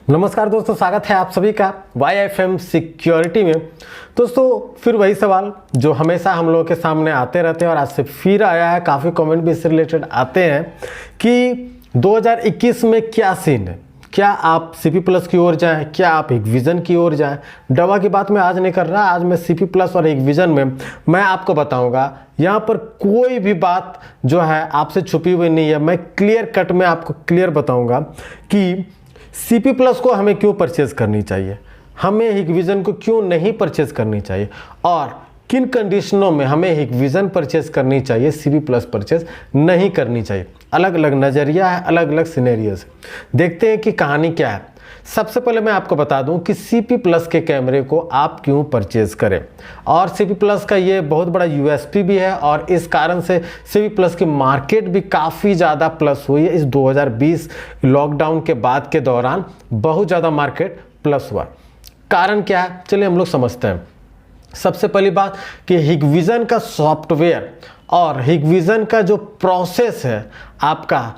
नमस्कार दोस्तों, स्वागत है आप सभी का YFM सिक्योरिटी में। दोस्तों फिर वही सवाल जो हमेशा हम लोगों के सामने आते रहते हैं और आज से फिर आया है, काफ़ी कमेंट भी इससे रिलेटेड आते हैं कि 2021 में क्या सीन है, क्या आप CP+ की ओर जाएं, क्या आप हिकविजन की ओर जाएं। दवा की बात मैं आज नहीं कर रहा, आज मैं CP+ और हिकविजन में मैं आपको बताऊंगा। यहाँ पर कोई भी बात जो है आपसे छुपी हुई नहीं है, मैं क्लियर कट में आपको क्लियर बताऊंगा कि CP+ को हमें क्यों परचेज करनी चाहिए, हमें हिकविजन को क्यों नहीं परचेज करनी चाहिए और किन कंडीशनों में हमें हिकविजन परचेज करनी चाहिए, CP+ परचेज नहीं करनी चाहिए। अलग अलग नज़रिया है, अलग अलग सिनेरियोज है। देखते हैं कि कहानी क्या है। सबसे पहले मैं आपको बता दूं कि CP+ के कैमरे को आप क्यों परचेज करें और CP+ का ये बहुत बड़ा USP भी है और इस कारण से CP+ की मार्केट भी काफ़ी ज़्यादा प्लस हुई है। इस 2020 लॉकडाउन के बाद के दौरान बहुत ज़्यादा मार्केट प्लस हुआ। कारण क्या है, चलिए हम लोग समझते हैं। सबसे पहली बात कि हिकविजन का सॉफ्टवेयर और हिकविजन का जो प्रोसेस है आपका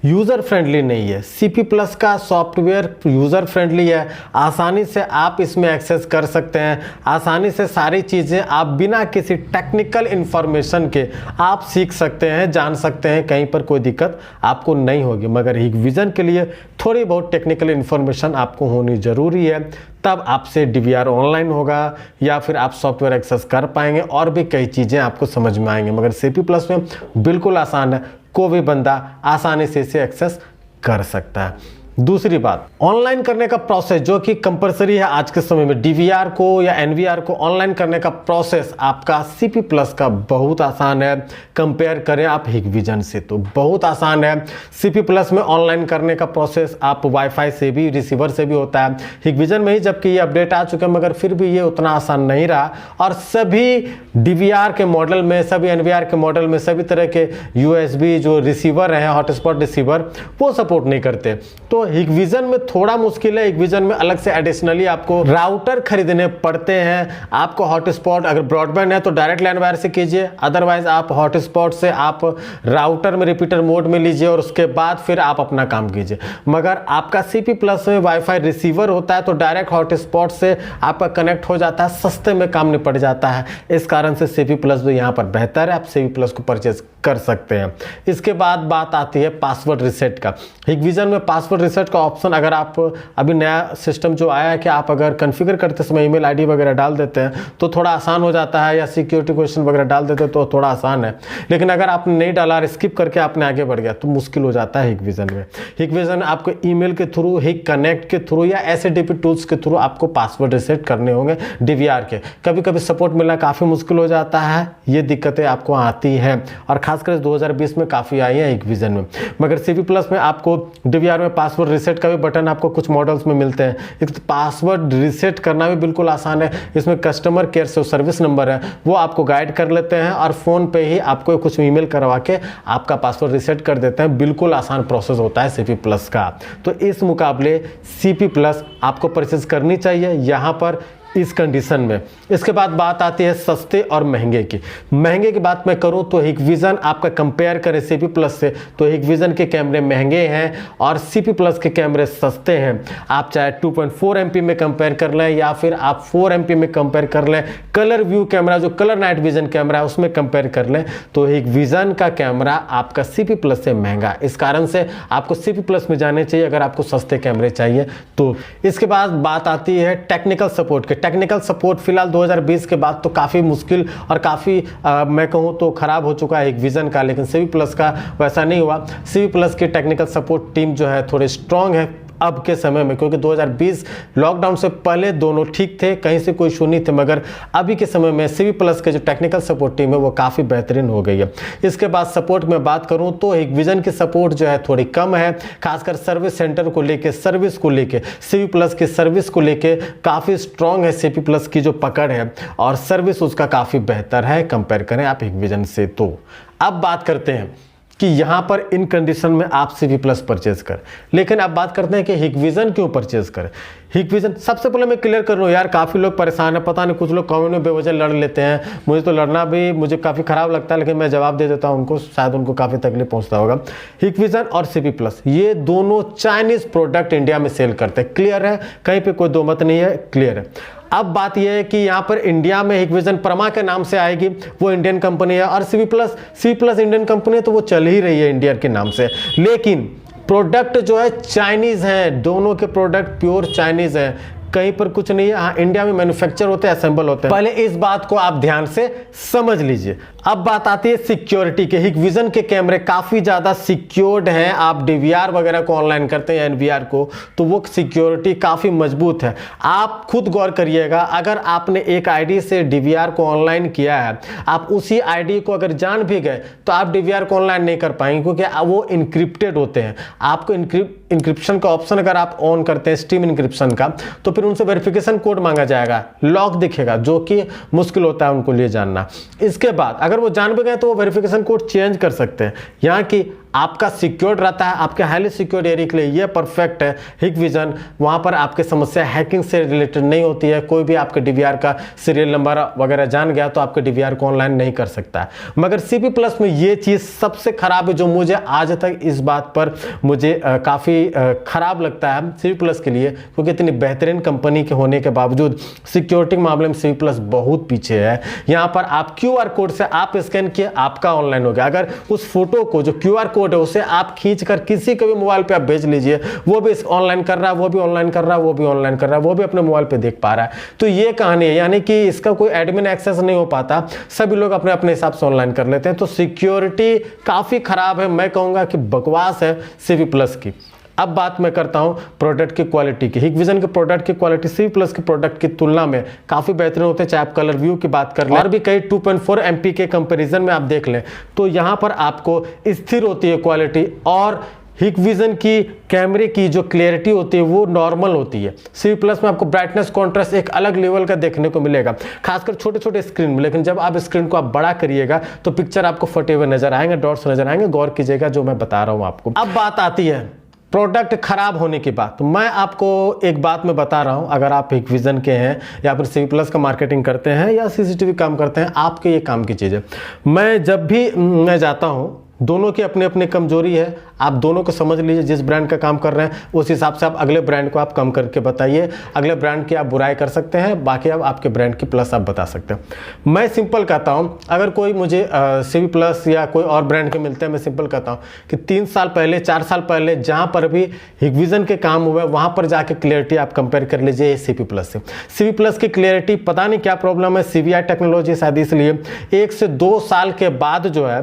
यूज़र फ्रेंडली नहीं है। CP+ का सॉफ्टवेयर यूज़र फ्रेंडली है, आसानी से आप इसमें एक्सेस कर सकते हैं, आसानी से सारी चीज़ें आप बिना किसी टेक्निकल इन्फॉर्मेशन के आप सीख सकते हैं, जान सकते हैं, कहीं पर कोई दिक्कत आपको नहीं होगी। मगर हिकविजन के लिए थोड़ी बहुत टेक्निकल इन्फॉर्मेशन आपको होनी ज़रूरी है, तब आपसे DVR ऑनलाइन होगा या फिर आप सॉफ्टवेयर एक्सेस कर पाएंगे और भी कई चीज़ें आपको समझ में आएंगे। मगर CP+ में बिल्कुल आसान है, कोई भी बंदा आसानी से इसे एक्सेस कर सकता है। दूसरी बात, ऑनलाइन करने का प्रोसेस जो कि कंपलसरी है आज के समय में, DVR को या NVR को ऑनलाइन करने का प्रोसेस आपका CP+ का बहुत आसान है। कंपेयर करें आप हिकविजन से तो बहुत आसान है। CP+ में ऑनलाइन करने का प्रोसेस आप वाईफाई से भी, रिसीवर से भी होता है। हिकविजन में ही जबकि ये अपडेट आ चुके हैं मगर फिर भी ये उतना आसान नहीं रहा और सभी DVR के मॉडल में, सभी NVR के मॉडल में, सभी तरह के USB जो रिसीवर हैं, हॉटस्पॉट रिसीवर, वो सपोर्ट नहीं करते। तो हिकविजन में थोड़ा मुश्किल है। हिकविजन में अलग से एडिशनली आपको राउटर खरीदने पड़ते हैं। आपको हॉटस्पॉट अगर ब्रॉडबैंड है तो डायरेक्ट लैन वायर से कीजिए, अदरवाइज आप हॉटस्पॉट से आप राउटर में रिपीटर मोड में लीजिए और उसके बाद फिर आप अपना काम कीजिए। मगर आपका CP+ में वाईफाई रिसीवर होता है तो डायरेक्ट हॉटस्पॉट से आपका कनेक्ट हो जाता है, सस्ते में काम निपट जाता है। इस कारण से CP+ भी यहाँ पर बेहतर है, आप CP+ को परचेज कर सकते हैं। इसके बाद बात आती है पासवर्ड रिसेट का। हिकविजन में पासवर्ड रिसेट का ऑप्शन, अगर आप अभी नया सिस्टम जो आया है कि आप अगर कॉन्फ़िगर करते समय ईमेल आईडी वगैरह डाल देते हैं तो थोड़ा आसान हो जाता है, या सिक्योरिटी क्वेश्चन वगैरह डाल देते हैं तो थोड़ा आसान है। लेकिन अगर आपने नहीं डाला, स्किप करके आपने आगे बढ़ गया तो मुश्किल हो जाता है हिकविजन में। हिकविजन आपको ईमेल के थ्रू, हिक कनेक्ट के थ्रू या SADP टूल्स के थ्रू आपको पासवर्ड रिसेट करने होंगे DVR के। कभी कभी सपोर्ट मिलना काफ़ी मुश्किल हो जाता है, ये दिक्कतें आपको आती हैं और खासकर 2020 में काफ़ी आई है हिकविजन में। मगर CP+ में आपको DVR में पासवर्ड रिसेट का भी बटन आपको कुछ मॉडल्स में मिलते हैं। एक पासवर्ड रिसेट करना भी बिल्कुल आसान है। इसमें कस्टमर केयर से सर्विस नंबर है, वो आपको गाइड कर लेते हैं और फ़ोन पे ही आपको कुछ ईमेल करवा के आपका पासवर्ड रिसेट कर देते हैं। बिल्कुल आसान प्रोसेस होता है CP+ का। तो इस मुकाबले CP+ आपको परचेज करनी चाहिए यहाँ पर इस कंडीशन में। इसके बाद बात आती है सस्ते और महंगे की। महंगे की बात मैं करूं तो हिकविजन आपका कंपेयर करें CP+ से तो हिकविजन के कैमरे महंगे हैं और CP+ के कैमरे सस्ते हैं। आप चाहे 2.4 MP में कंपेयर कर लें या फिर आप 4 MP में कंपेयर कर लें, कलर व्यू कैमरा जो कलर नाइट विजन कैमरा है उसमें कंपेयर कर लें तो हिकविजन का कैमरा आपका CP+ से महंगा। इस कारण से आपको CP+ में जाने चाहिए अगर आपको सस्ते कैमरे चाहिए तो। इसके बाद बात आती है टेक्निकल सपोर्ट के। टेक्निकल सपोर्ट फिलहाल 2020 के बाद तो काफ़ी मुश्किल और काफ़ी मैं कहूँ तो ख़राब हो चुका है हिकविजन का, लेकिन CP+ का वैसा नहीं हुआ। CP+ की टेक्निकल सपोर्ट टीम जो है थोड़ी स्ट्रॉन्ग है अब के समय में, क्योंकि 2020 लॉकडाउन से पहले दोनों ठीक थे, कहीं से कोई इशू नहीं थे, मगर अभी के समय में CP+ के जो टेक्निकल सपोर्ट टीम है वो काफ़ी बेहतरीन हो गई है। इसके बाद सपोर्ट में बात करूं तो हिकविजन की सपोर्ट जो है थोड़ी कम है, खासकर सर्विस सेंटर को लेके, सर्विस को लेके। CP+ की सर्विस को लेके काफ़ी स्ट्रॉन्ग है CP+ की जो पकड़ है और सर्विस उसका काफ़ी बेहतर है कंपेयर करें आप हिकविजन से। तो अब बात करते हैं कि यहाँ पर इन कंडीशन में आप CV+ परचेज करें। लेकिन अब बात करते हैं कि हिकविजन क्यों परचेज करें। हिकविजन सबसे पहले मैं क्लियर कर लूँ यार, काफ़ी लोग परेशान है, पता नहीं कुछ लोग कमेंट में बेवजह लड़ लेते हैं। मुझे तो लड़ना भी मुझे काफ़ी ख़राब लगता है, लेकिन मैं जवाब दे देता हूँ उनको, शायद उनको काफ़ी तकलीफ पहुँचता होगा। हिकविजन और CV+ ये दोनों चाइनीज़ प्रोडक्ट इंडिया में सेल करते हैं। क्लियर है, कहीं पर कोई दो मत नहीं है, क्लियर है। अब बात यह है कि यहाँ पर इंडिया में हिकविजन परमा के नाम से आएगी, वो इंडियन कंपनी है, और CV+ इंडियन कंपनी है, तो वो चल ही रही है इंडिया के नाम से। लेकिन प्रोडक्ट जो है चाइनीज़ हैं, दोनों के प्रोडक्ट प्योर चाइनीज़ हैं, कहीं पर कुछ नहीं है। हाँ, इंडिया में मैन्युफैक्चर होते हैं, असेंबल होते हैं। पहले इस बात को आप ध्यान से समझ लीजिए। अब बात आती है सिक्योरिटी के। हिकविजन के कैमरे काफ़ी ज़्यादा सिक्योर्ड हैं। आप DVR वगैरह को ऑनलाइन करते हैं, NVR को, तो वो सिक्योरिटी काफ़ी मजबूत है। आप खुद गौर करिएगा, अगर आपने एक ID से DVR को ऑनलाइन किया है, आप उसी ID को अगर जान भी गए तो आप DVR को ऑनलाइन नहीं कर पाएंगे, क्योंकि वो इनक्रिप्टेड होते हैं। आपको इंक्रिप्शन का ऑप्शन अगर आप ऑन करते हैं, स्टीम इंक्रिप्शन का, तो फिर उनसे वेरिफिकेशन कोड मांगा जाएगा, लॉक दिखेगा, जो कि मुश्किल होता है उनको लिए जानना। इसके बाद अगर वो जान भी गए तो वो वेरिफिकेशन कोड चेंज कर सकते हैं। यहाँ की आपका सिक्योर्ड रहता है, आपके हाईली सिक्योर्ड एरिया के लिए ये परफेक्ट है हिकविजन। वहाँ पर आपके समस्या हैकिंग से रिलेटेड नहीं होती है। कोई भी आपके DVR का सीरियल नंबर वगैरह जान गया तो आपके DVR को ऑनलाइन नहीं कर सकता है। मगर CV+ में ये चीज़ सबसे खराब है, जो मुझे आज तक इस बात पर मुझे काफ़ी खराब लगता है CV+ के लिए, क्योंकि इतनी बेहतरीन कंपनी के होने के बावजूद सिक्योरिटी के मामले में CV+ बहुत पीछे है। यहाँ पर आप QR कोड से आप स्कैन किए, आपका ऑनलाइन हो गया। अगर उस फोटो को जो QR कोड है उसे आप खींचकर किसी के भी मोबाइल पे आप भेज लीजिए, वो भी ऑनलाइन कर रहा है, वो भी ऑनलाइन कर रहा है, वो भी ऑनलाइन कर रहा है, वो भी अपने मोबाइल पे देख पा रहा है। तो ये कहानी है, यानी कि इसका कोई एडमिन एक्सेस नहीं हो पाता, सभी लोग अपने अपने हिसाब से ऑनलाइन कर लेते हैं। तो सिक्योरिटी काफ़ी खराब है, मैं कहूँगा कि बकवास है CV+ की। अब बात मैं करता हूं प्रोडक्ट की क्वालिटी की। हिकविजन के प्रोडक्ट की क्वालिटी CV+ के प्रोडक्ट की तुलना में काफ़ी बेहतरीन होते हैं। चाहे आप कलर व्यू की बात कर लें और भी कई 2.4 MP के कंपैरिजन में आप देख लें, तो यहाँ पर आपको स्थिर होती है क्वालिटी। और हिकविजन की कैमरे की जो क्लियरिटी होती है वो नॉर्मल होती है। CV+ में आपको ब्राइटनेस कॉन्ट्रास्ट एक अलग लेवल का देखने को मिलेगा, खासकर छोटे छोटे स्क्रीन में। लेकिन जब आप स्क्रीन को आप बड़ा करिएगा तो पिक्चर आपको फटे हुए नजर आएंगे, डॉट्स नजर आएंगे। गौर कीजिएगा जो मैं बता रहा हूँ आपको। अब बात आती है प्रोडक्ट खराब होने की बात। तो मैं आपको एक बात मैं बता रहा हूं, अगर आप हिकविजन के हैं या फिर CV+ का मार्केटिंग करते हैं या CCTV काम करते हैं, आपके ये काम की चीज़ है। मैं जब भी मैं जाता हूं, दोनों की अपनी अपनी कमजोरी है, आप दोनों को समझ लीजिए। जिस ब्रांड का काम कर रहे हैं उस हिसाब से आप अगले ब्रांड को आप कम करके बताइए। अगले ब्रांड की आप बुराई कर सकते हैं, बाकी आप आपके ब्रांड की प्लस आप बता सकते हैं। मैं सिंपल कहता हूं, अगर कोई मुझे CV+ या कोई और ब्रांड के मिलते हैं, मैं सिंपल कहता हूं कि 3 साल पहले 4 साल पहले जहां पर भी हिकविजन के काम हुए वहां पर जाके क्लियरिटी आप कंपेयर कर लीजिए CV+ से। CV+ की क्लियरिटी पता नहीं क्या प्रॉब्लम है, CVI टेक्नोलॉजी शायद इसलिए 1 से 2 साल के बाद जो है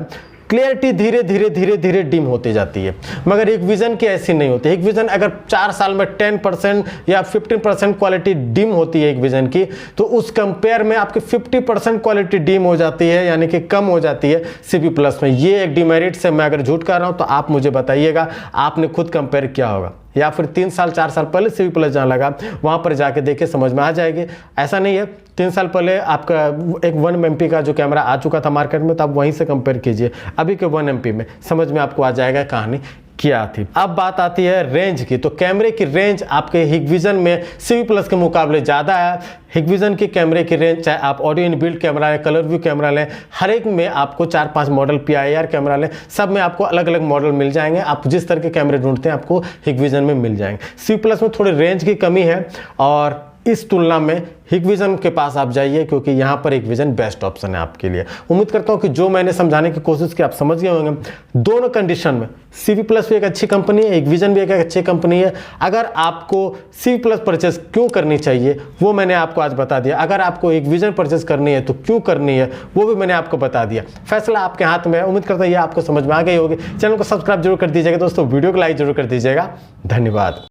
क्लियरिटी धीरे धीरे डिम होती जाती है। मगर हिकविजन की ऐसी नहीं होती। हिकविजन अगर 4 साल में 10% या 15% क्वालिटी डिम होती है हिकविजन की, तो उस कंपेयर में आपकी 50% क्वालिटी डिम हो जाती है, यानी कि कम हो जाती है CV+ में। ये एक डिमेरिट से मैं अगर झूठ कर रहा हूं तो आप मुझे बताइएगा, आपने खुद कंपेयर किया होगा, या फिर 3 साल 4 साल पहले CV+ जहाँ लगा वहाँ पर जाके देखिए, समझ में आ जाएगी। ऐसा नहीं है 3 साल पहले आपका एक 1 MP का जो कैमरा आ चुका था मार्केट में, तो आप वहीं से कंपेयर कीजिए अभी के 1 MP में, समझ में आपको आ जाएगा कहानी क्या थी। अब बात आती है रेंज की। तो कैमरे की रेंज आपके हिकविजन में CV+ के मुकाबले ज़्यादा है। हिकविजन की कैमरे की रेंज, चाहे आप ऑडियो इन बिल्ड कैमरा लें, कलर व्यू कैमरा लें, हर एक में आपको 4-5 मॉडल, PIR कैमरा लें, सब में आपको अलग अलग मॉडल मिल जाएंगे। आप जिस तरह के कैमरे ढूंढते हैं आपको हिकविजन में मिल जाएंगे। CV+ में थोड़ी रेंज की कमी है, और इस तुलना में हिकविजन के पास आप जाइए, क्योंकि यहाँ पर हिकविजन बेस्ट ऑप्शन है आपके लिए। उम्मीद करता हूँ कि जो मैंने समझाने की कोशिश की आप समझ गए होंगे। दोनों कंडीशन में CV+ भी एक अच्छी कंपनी है, हिकविजन भी एक अच्छी कंपनी है। अगर आपको CV+ परचेस क्यों करनी चाहिए वो मैंने आपको आज बता दिया। अगर आपको हिकविजन परचेस करनी है तो क्यों करनी है वो भी मैंने आपको बता दिया। फैसला आपके हाथ में है। उम्मीद करता हूँ ये आपको समझ में आ गई होगी। चैनल को सब्सक्राइब जरूर कर दीजिएगा दोस्तों, वीडियो को लाइक जरूर कर दीजिएगा। धन्यवाद।